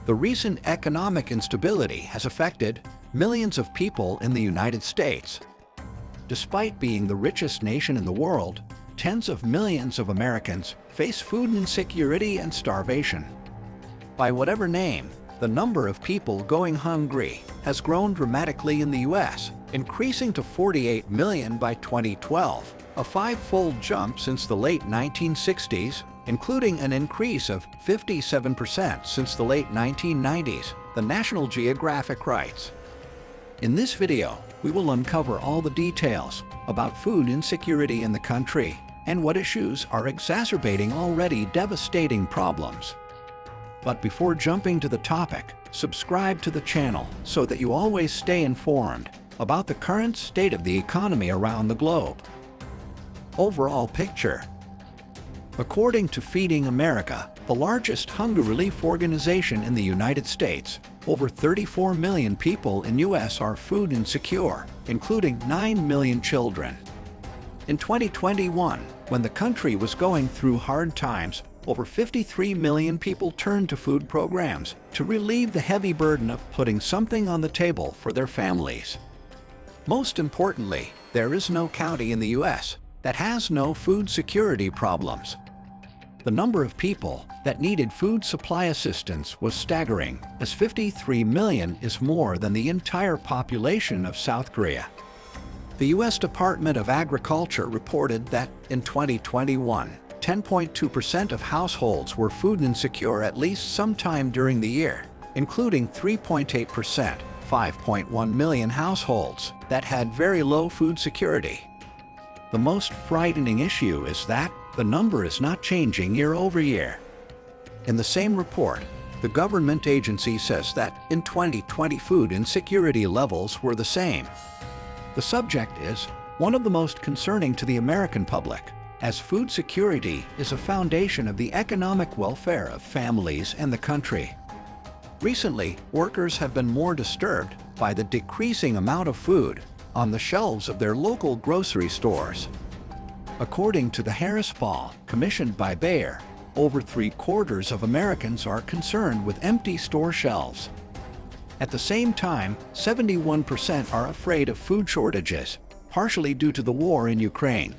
The recent economic instability has affected millions of people in the United States. Despite being the richest nation in the world, tens of millions of Americans face food insecurity and starvation. By whatever name, the number of people going hungry has grown dramatically in the U.S., increasing to 48 million by 2012, a five-fold jump since the late 1960s, including an increase of 57% since the late 1990s, the National Geographic writes. In this video, we will uncover all the details about food insecurity in the country and what issues are exacerbating already devastating problems. But before jumping to the topic, subscribe to the channel so that you always stay informed about the current state of the economy around the globe. Overall picture. According to Feeding America, the largest hunger relief organization in the United States, over 34 million people in U.S. are food insecure, including 9 million children. In 2021, when the country was going through hard times, over 53 million people turned to food programs to relieve the heavy burden of putting something on the table for their families. Most importantly, there is no county in the U.S. that has no food security problems. The number of people that needed food supply assistance was staggering, as 53 million is more than the entire population of South Korea. The U.S. Department of Agriculture reported that in 2021, 10.2% of households were food insecure at least sometime during the year, including 3.8%, 5.1 million households that had very low food security. The most frightening issue is that the number is not changing year over year. In the same report, the government agency says that in 2020 food insecurity levels were the same. The subject is one of the most concerning to the American public, as food security is a foundation of the economic welfare of families and the country. Recently, workers have been more disturbed by the decreasing amount of food on the shelves of their local grocery stores. According to the Harris Poll, commissioned by Bayer, over 3/4 of Americans are concerned with empty store shelves. At the same time, 71% are afraid of food shortages, partially due to the war in Ukraine.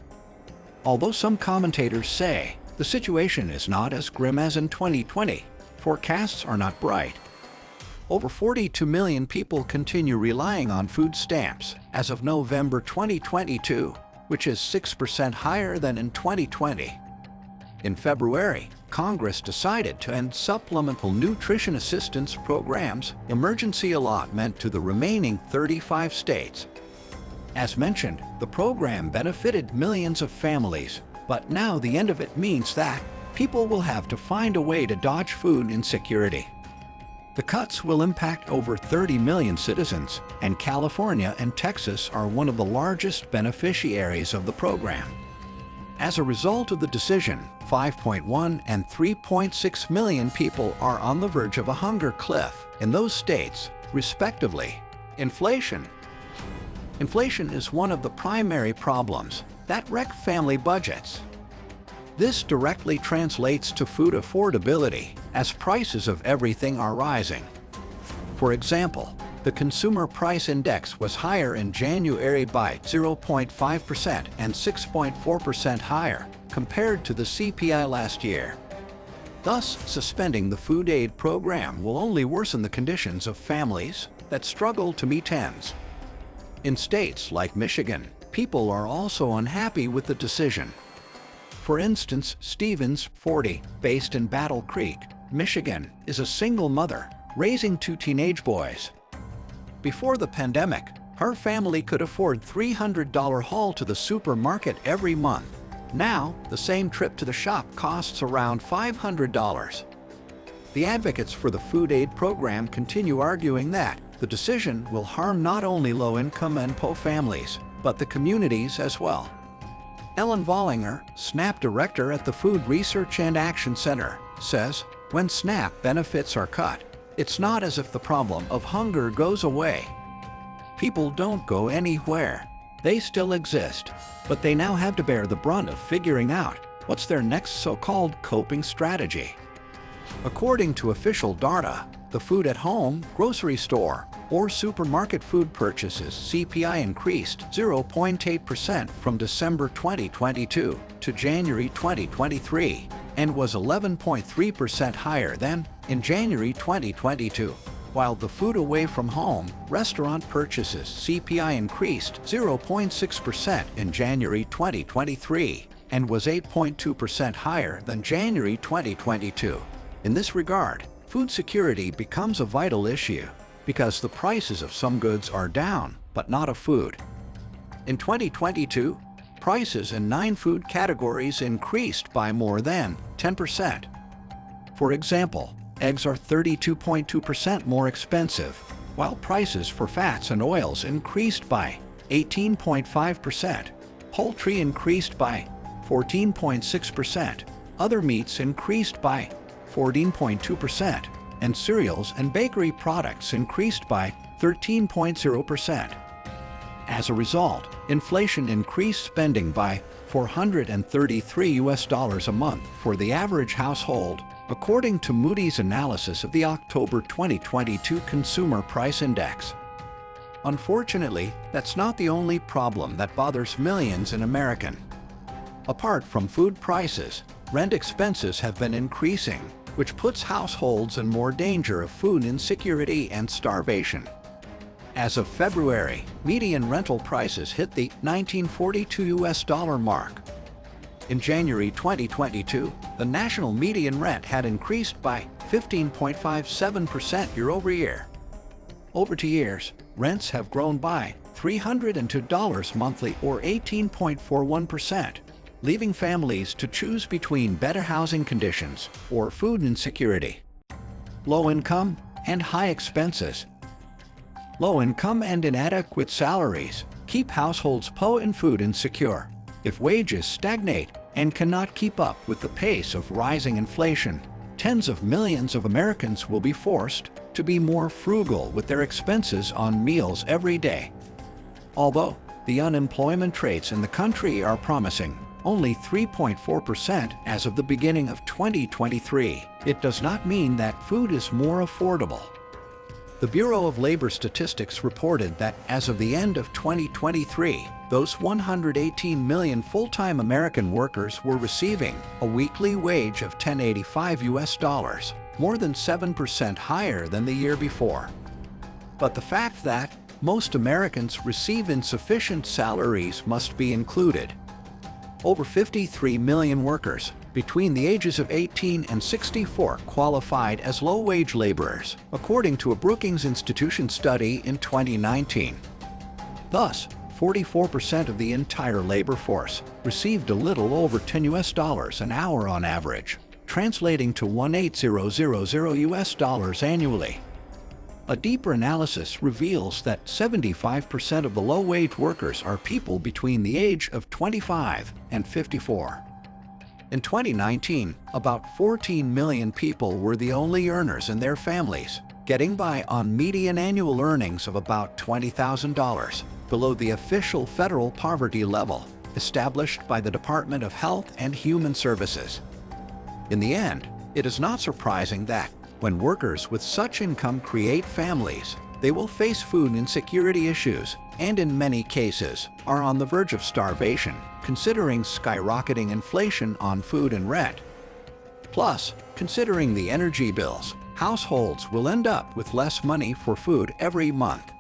Although some commentators say the situation is not as grim as in 2020, forecasts are not bright. Over 42 million people continue relying on food stamps as of November 2022, which is 6% higher than in 2020. In February, Congress decided to end supplemental nutrition assistance programs emergency allotment to the remaining 35 states. As mentioned, the program benefited millions of families, but now the end of it means that people will have to find a way to dodge food insecurity. The cuts will impact over 30 million citizens, and California and Texas are one of the largest beneficiaries of the program. As a result of the decision, 5.1 and 3.6 million people are on the verge of a hunger cliff in those states, respectively. Inflation. Inflation is one of the primary problems that wreck family budgets. This directly translates to food affordability, as prices of everything are rising. For example, the Consumer Price Index was higher in January by 0.5% and 6.4% higher compared to the CPI last year. Thus, suspending the food aid program will only worsen the conditions of families that struggle to meet ends. In states like Michigan, people are also unhappy with the decision. For instance, Stevens, 40, based in Battle Creek, Michigan, is a single mother raising 2 teenage boys. Before the pandemic, her family could afford $300 haul to the supermarket every month. Now, the same trip to the shop costs around $500. The advocates for the food aid program continue arguing that the decision will harm not only low-income and poor families, but the communities as well. Ellen Vollinger, SNAP director at the Food Research and Action Center, says, when SNAP benefits are cut, it's not as if the problem of hunger goes away. People don't go anywhere. They still exist, but they now have to bear the brunt of figuring out what's their next so-called coping strategy. According to official data, the food at home, grocery store, or supermarket food purchases CPI increased 0.8% from December 2022 to January 2023 and was 11.3% higher than in January 2022. While the food away from home, restaurant purchases CPI increased 0.6% in January 2023 and was 8.2% higher than January 2022. In this regard, food security becomes a vital issue because the prices of some goods are down, but not of food. In 2022, prices in 9 food categories increased by more than 10%. For example, eggs are 32.2% more expensive, while prices for fats and oils increased by 18.5%. Poultry increased by 14.6%. Other meats increased by 14.2%, and cereals and bakery products increased by 13.0%. As a result, inflation increased spending by $433 a month for the average household, according to Moody's analysis of the October 2022 Consumer Price Index. Unfortunately, that's not the only problem that bothers millions in America. Apart from food prices, rent expenses have been increasing, which puts households in more danger of food insecurity and starvation. As of February, median rental prices hit the $1942 mark. In January 2022, the national median rent had increased by 15.57% year-over-year. Over 2 years, rents have grown by $302 monthly or 18.41%. Leaving families to choose between better housing conditions or food insecurity. Low income and high expenses. Low income and inadequate salaries keep households poor and food insecure. If wages stagnate and cannot keep up with the pace of rising inflation, tens of millions of Americans will be forced to be more frugal with their expenses on meals every day. Although the unemployment rates in the country are promising, only 3.4% as of the beginning of 2023, it does not mean that food is more affordable. The Bureau of Labor Statistics reported that as of the end of 2023, those 118 million full-time American workers were receiving a weekly wage of $10.85, more than 7% higher than the year before. But the fact that most Americans receive insufficient salaries must be included. Over 53 million workers between the ages of 18 and 64 qualified as low-wage laborers, according to a Brookings Institution study in 2019. Thus, 44% of the entire labor force received a little over $10 an hour on average, translating to $18,000 annually. A deeper analysis reveals that 75% of the low-wage workers are people between the age of 25 and 54. In 2019, about 14 million people were the only earners in their families, getting by on median annual earnings of about $20,000, below the official federal poverty level established by the Department of Health and Human Services. In the end, it is not surprising that when workers with such income create families, they will face food insecurity issues and in many cases are on the verge of starvation, considering skyrocketing inflation on food and rent. Plus, considering the energy bills, households will end up with less money for food every month.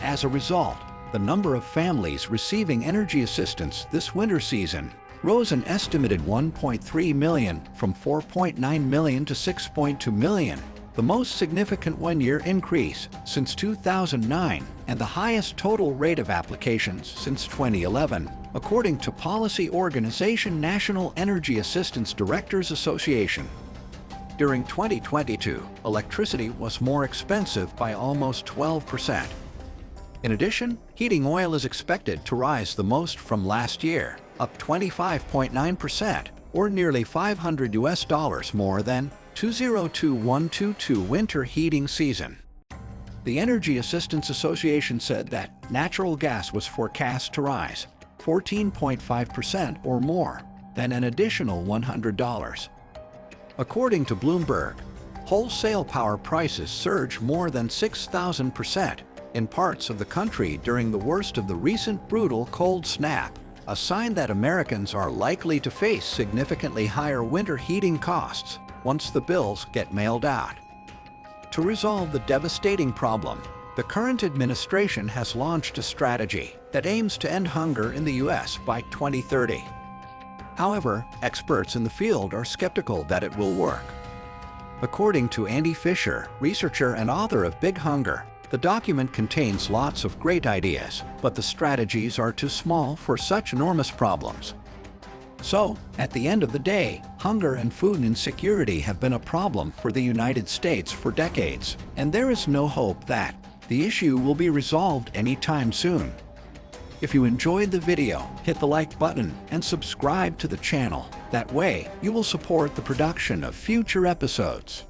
As a result, the number of families receiving energy assistance this winter season rose an estimated 1.3 million from 4.9 million to 6.2 million, the most significant one-year increase since 2009 and the highest total rate of applications since 2011, according to policy organization National Energy Assistance Directors Association. During 2022, electricity was more expensive by almost 12%. In addition, heating oil is expected to rise the most from last year, up 25.9%, or nearly $500 more than 2021-22 winter heating season. The Energy Assistance Association said that natural gas was forecast to rise 14.5% or more, then an additional $100. According to Bloomberg, wholesale power prices surged more than 6,000% in parts of the country during the worst of the recent brutal cold snap, a sign that Americans are likely to face significantly higher winter heating costs once the bills get mailed out. To resolve the devastating problem, the current administration has launched a strategy that aims to end hunger in the U.S. by 2030. However, experts in the field are skeptical that it will work. According to Andy Fisher, researcher and author of Big Hunger, the document contains lots of great ideas, but the strategies are too small for such enormous problems. So, at the end of the day, hunger and food insecurity have been a problem for the United States for decades, and there is no hope that the issue will be resolved anytime soon. If you enjoyed the video, hit the like button and subscribe to the channel. That way, you will support the production of future episodes.